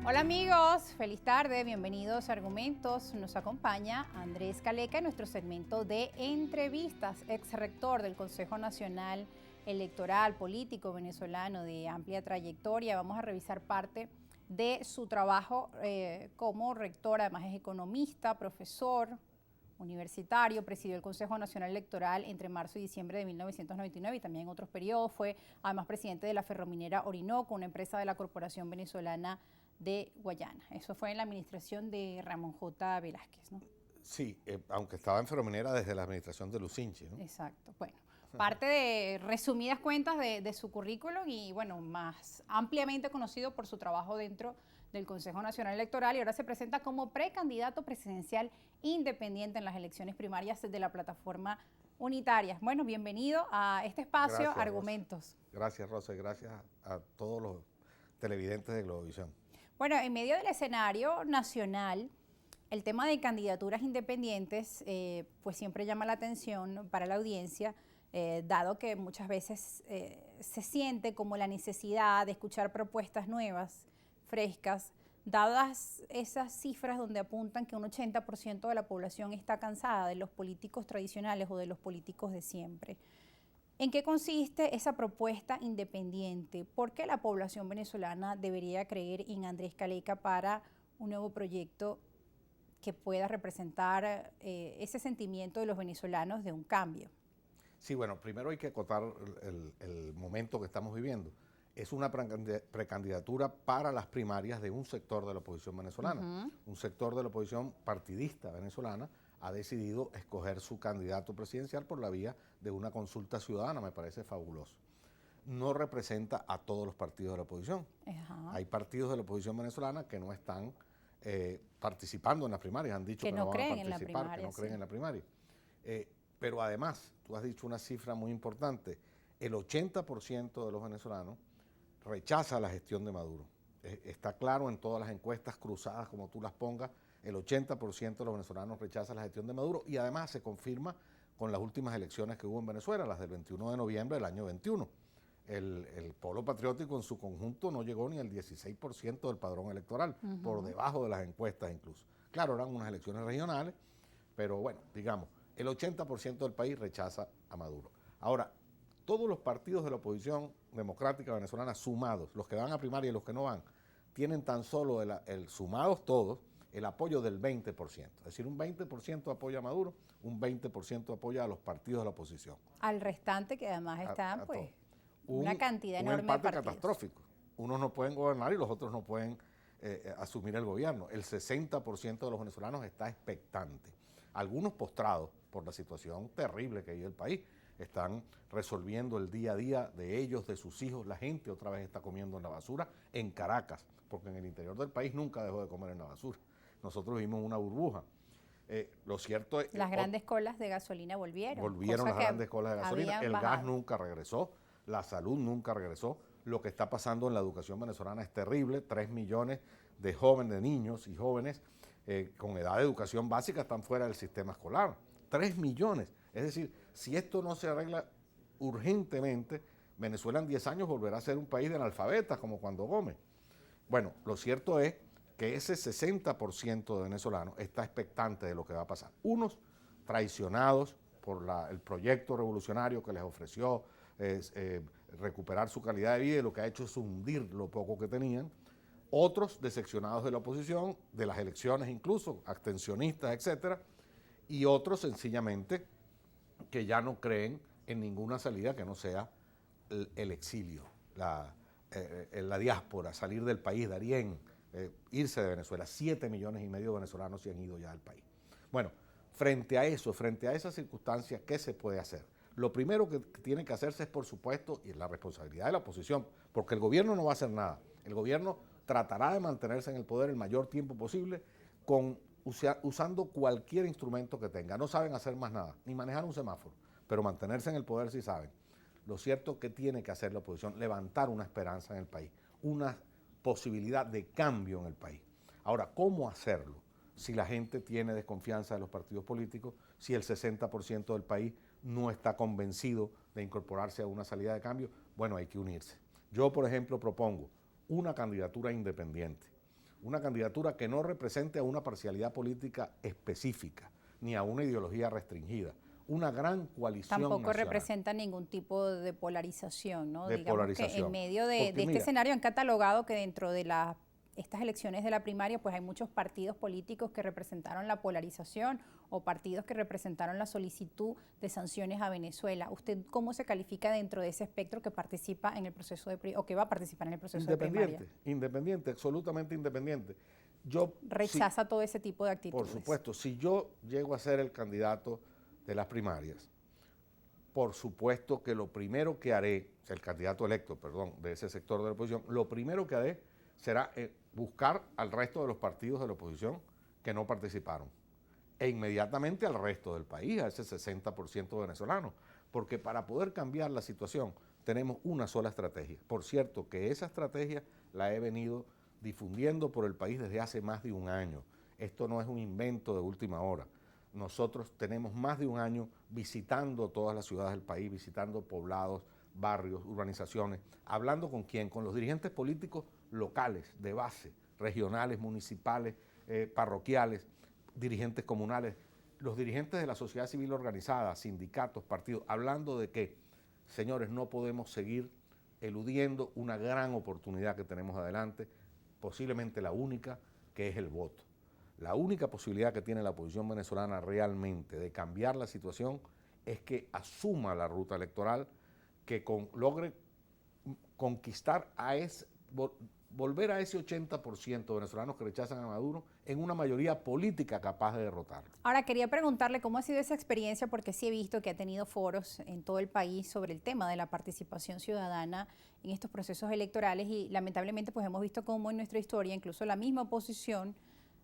Hola amigos, feliz tarde, bienvenidos a Argumentos. Nos acompaña Andrés Caleca en nuestro segmento de entrevistas, ex rector del Consejo Nacional Electoral, político venezolano de amplia trayectoria. Vamos a revisar parte de su trabajo como rector, además es economista, profesor universitario, presidió el Consejo Nacional Electoral entre marzo y diciembre de 1999 y también en otros periodos. Fue además presidente de la Ferrominera Orinoco, una empresa de la Corporación Venezolana de Guayana. Eso fue en la administración de Ramón J. Velázquez, ¿no? Sí, aunque estaba en Ferrominera desde la administración de Lucinchi, ¿no? Exacto. Bueno, parte de resumidas cuentas de su currículum y, bueno, más ampliamente conocido por su trabajo dentro del Consejo Nacional Electoral, y ahora se presenta como precandidato presidencial independiente en las elecciones primarias de la plataforma unitaria. Bueno, bienvenido a este espacio, Gracias, Argumentos. Rosa. Gracias, Rosa, y gracias a todos los televidentes de Globovisión. Bueno, en medio del escenario nacional, el tema de candidaturas independientes pues siempre llama la atención para la audiencia, dado que muchas veces se siente como la necesidad de escuchar propuestas nuevas, frescas, dadas esas cifras donde apuntan que un 80% de la población está cansada de los políticos tradicionales o de los políticos de siempre. ¿En qué consiste esa propuesta independiente? ¿Por qué la población venezolana debería creer en Andrés Caleca para un nuevo proyecto que pueda representar ese sentimiento de los venezolanos de un cambio? Sí, bueno, primero hay que acotar el momento que estamos viviendo. Es una precandidatura para las primarias de un sector de la oposición venezolana. Un sector de la oposición partidista venezolana ha decidido escoger su candidato presidencial por la vía de una consulta ciudadana, me parece fabuloso. No representa a todos los partidos de la oposición. Hay partidos de la oposición venezolana que no están participando en las primarias, han dicho que no van a participar, que no creen en la primaria. Pero además, tú has dicho una cifra muy importante, el 80% de los venezolanos rechaza la gestión de Maduro. Está claro en todas las encuestas cruzadas, como tú las pongas, el 80% de los venezolanos rechaza la gestión de Maduro, y además se confirma con las últimas elecciones que hubo en Venezuela, las del 21 de noviembre del año 21. El Polo Patriótico en su conjunto no llegó ni al 16% del padrón electoral, por debajo de las encuestas incluso. Claro, eran unas elecciones regionales, pero bueno, digamos, el 80% del país rechaza a Maduro. Ahora, todos los partidos de la oposición democrática venezolana sumados, los que van a primaria y los que no van, tienen tan solo sumados todos, el apoyo del 20%. Es decir, un 20% apoya a Maduro, un 20% apoya a los partidos de la oposición. Al restante, que además están, pues, una cantidad enorme de partidos. Un empate catastrófico. Unos no pueden gobernar y los otros no pueden asumir el gobierno. El 60% de los venezolanos está expectante. Algunos postrados por la situación terrible que vive el país. Están resolviendo el día a día de ellos, de sus hijos. La gente otra vez está comiendo en la basura en Caracas, porque en el interior del país nunca dejó de comer en la basura. Nosotros vivimos una burbuja. Lo cierto es... Las grandes colas de gasolina volvieron. Volvieron las grandes colas de gasolina. El gas nunca regresó, la salud nunca regresó. Lo que está pasando en la educación venezolana es terrible. 3 millones de jóvenes, de niños y jóvenes con edad de educación básica están fuera del sistema escolar. 3 millones. Es decir, si esto no se arregla urgentemente, Venezuela en 10 años volverá a ser un país de analfabetas, como cuando Gómez. Bueno, lo cierto es que ese 60% de venezolanos está expectante de lo que va a pasar. Unos traicionados por el proyecto revolucionario que les ofreció recuperar su calidad de vida, y lo que ha hecho es hundir lo poco que tenían. Otros decepcionados de la oposición, de las elecciones incluso, abstencionistas, etcétera, y otros sencillamente que ya no creen en ninguna salida que no sea el exilio, la diáspora, salir del país, Darién, irse de Venezuela. 7,5 millones de venezolanos se han ido ya del país. Bueno, frente a eso, frente a esas circunstancias, ¿qué se puede hacer? Lo primero que tiene que hacerse es, por supuesto, y es la responsabilidad de la oposición, porque el gobierno no va a hacer nada. El gobierno tratará de mantenerse en el poder el mayor tiempo posible usando cualquier instrumento que tenga. No saben hacer más nada, ni manejar un semáforo, pero mantenerse en el poder sí saben. Lo cierto es que tiene que hacer la oposición, levantar una esperanza en el país, una posibilidad de cambio en el país. Ahora, ¿cómo hacerlo? Si la gente tiene desconfianza de los partidos políticos, si el 60% del país no está convencido de incorporarse a una salida de cambio, bueno, hay que unirse. Yo, por ejemplo, propongo una candidatura independiente, una candidatura que no represente a una parcialidad política específica, ni a una ideología restringida. Una gran coalición tampoco nacional. Representa ningún tipo de polarización, ¿no? De Digamos polarización. que en medio de este escenario han catalogado que dentro de estas elecciones de la primaria, pues hay muchos partidos políticos que representaron la polarización o partidos que representaron la solicitud de sanciones a Venezuela. ¿Usted cómo se califica dentro de ese espectro que participa en el proceso o que va a participar en el proceso de primaria? Independiente, absolutamente independiente. Rechaza todo ese tipo de actitudes. Por supuesto, si yo llego a ser el candidato de las primarias, por supuesto que lo primero que haré, el candidato electo, perdón, de ese sector de la oposición, lo primero que haré será buscar al resto de los partidos de la oposición que no participaron e inmediatamente al resto del país, a ese 60% venezolano, porque para poder cambiar la situación tenemos una sola estrategia. Por cierto, que esa estrategia la he venido difundiendo por el país desde hace más de un año. Esto no es un invento de última hora. Nosotros tenemos más de un año visitando todas las ciudades del país, visitando poblados, barrios, urbanizaciones, hablando con quién, con los dirigentes políticos locales, de base, regionales, municipales, parroquiales, dirigentes comunales, los dirigentes de la sociedad civil organizada, sindicatos, partidos, hablando de que, señores, no podemos seguir eludiendo una gran oportunidad que tenemos adelante, posiblemente la única, que es el voto. La única posibilidad que tiene la oposición venezolana realmente de cambiar la situación es que asuma la ruta electoral, que logre conquistar volver a ese 80% de venezolanos que rechazan a Maduro en una mayoría política capaz de derrotarlo. Ahora, quería preguntarle cómo ha sido esa experiencia, porque sí he visto que ha tenido foros en todo el país sobre el tema de la participación ciudadana en estos procesos electorales y lamentablemente pues hemos visto cómo en nuestra historia incluso la misma oposición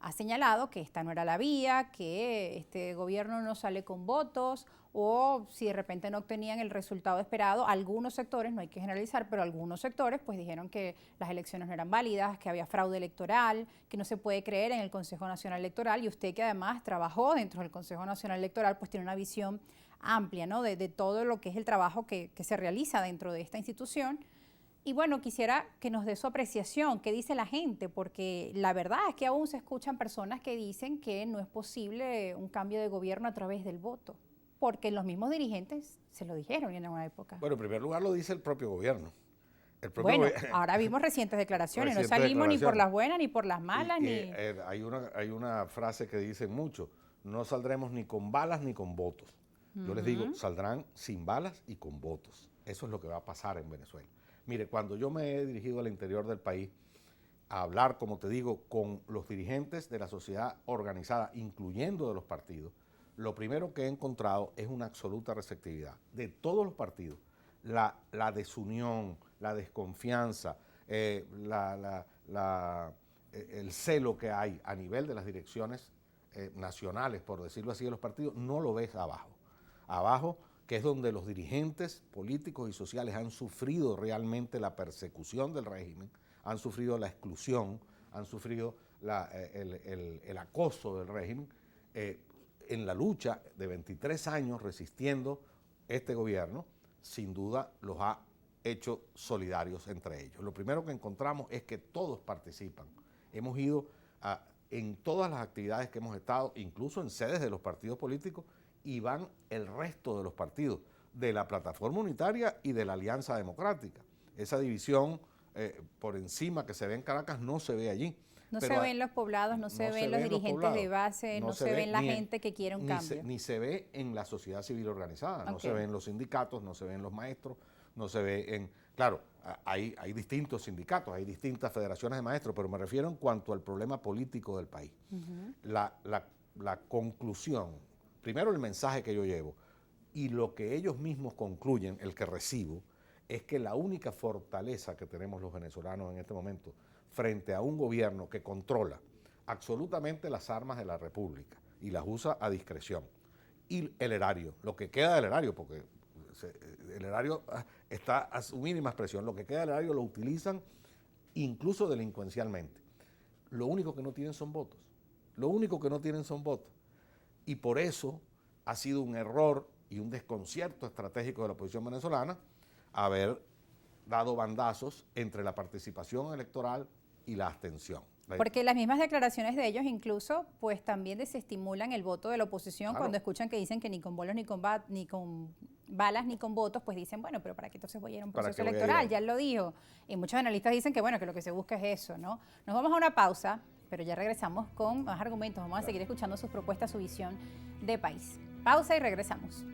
ha señalado que esta no era la vía, que este gobierno no sale con votos o si de repente no obtenían el resultado esperado, algunos sectores, no hay que generalizar, pero algunos sectores pues dijeron que las elecciones no eran válidas, que había fraude electoral, que no se puede creer en el Consejo Nacional Electoral y usted que además trabajó dentro del Consejo Nacional Electoral pues tiene una visión amplia, ¿no? de todo lo que es el trabajo que se realiza dentro de esta institución. Y bueno, quisiera que nos dé su apreciación, qué dice la gente, porque la verdad es que aún se escuchan personas que dicen que no es posible un cambio de gobierno a través del voto, porque los dirigentes se lo dijeron en una época. Bueno, en primer lugar lo dice el propio gobierno. Ahora vimos recientes declaraciones, no salimos ni por las buenas ni por las malas. Hay una frase que dicen mucho, no saldremos ni con balas ni con votos. Yo les digo, saldrán sin balas y con votos. Eso es lo que va a pasar en Venezuela. Mire, cuando yo me he dirigido al interior del país a hablar, como te digo, con los dirigentes de la sociedad organizada, incluyendo de los partidos, lo primero que he encontrado es una absoluta receptividad de todos los partidos. La desunión, la desconfianza, el celo que hay a nivel de las direcciones nacionales, por decirlo así, de los partidos, no lo ves abajo. Abajo, que es donde los dirigentes políticos y sociales han sufrido realmente la persecución del régimen, han sufrido la exclusión, han sufrido el acoso del régimen, en la lucha de 23 años resistiendo este gobierno, sin duda los ha hecho solidarios entre ellos. Lo primero que encontramos es que todos participan. Hemos ido en todas las actividades que hemos estado, incluso en sedes de los partidos políticos, y van el resto de los partidos, de la Plataforma Unitaria y de la Alianza Democrática. Esa división por encima que se ve en Caracas no se ve allí. No se ven los poblados, no se ven los dirigentes de base, no se ven la gente que quiere un cambio. Ni se ve en la sociedad civil organizada, no se ve en los sindicatos, no se ve en los maestros, no se ve en... Claro, hay distintos sindicatos, hay distintas federaciones de maestros, pero me refiero en cuanto al problema político del país. La conclusión, primero el mensaje que yo llevo y lo que ellos mismos concluyen, el que recibo, es que la única fortaleza que tenemos los venezolanos en este momento frente a un gobierno que controla absolutamente las armas de la República y las usa a discreción, y el erario, lo que queda del erario, porque el erario está a su mínima expresión, lo que queda del erario lo utilizan incluso delincuencialmente. Lo único que no tienen son votos, y por eso ha sido un error y un desconcierto estratégico de la oposición venezolana haber dado bandazos entre la participación electoral y la abstención. Porque las mismas declaraciones de ellos incluso pues también desestimulan el voto de la oposición cuando escuchan que dicen que ni con bolos, ni con balas, ni con votos, pues dicen, bueno, pero ¿para qué entonces voy a ir a un proceso electoral? Ya él lo dijo. Y muchos analistas dicen que bueno, que lo que se busca es eso, ¿no? Nos vamos a una pausa, pero ya regresamos con más argumentos. Vamos a seguir escuchando sus propuestas, su visión de país. Pausa y regresamos.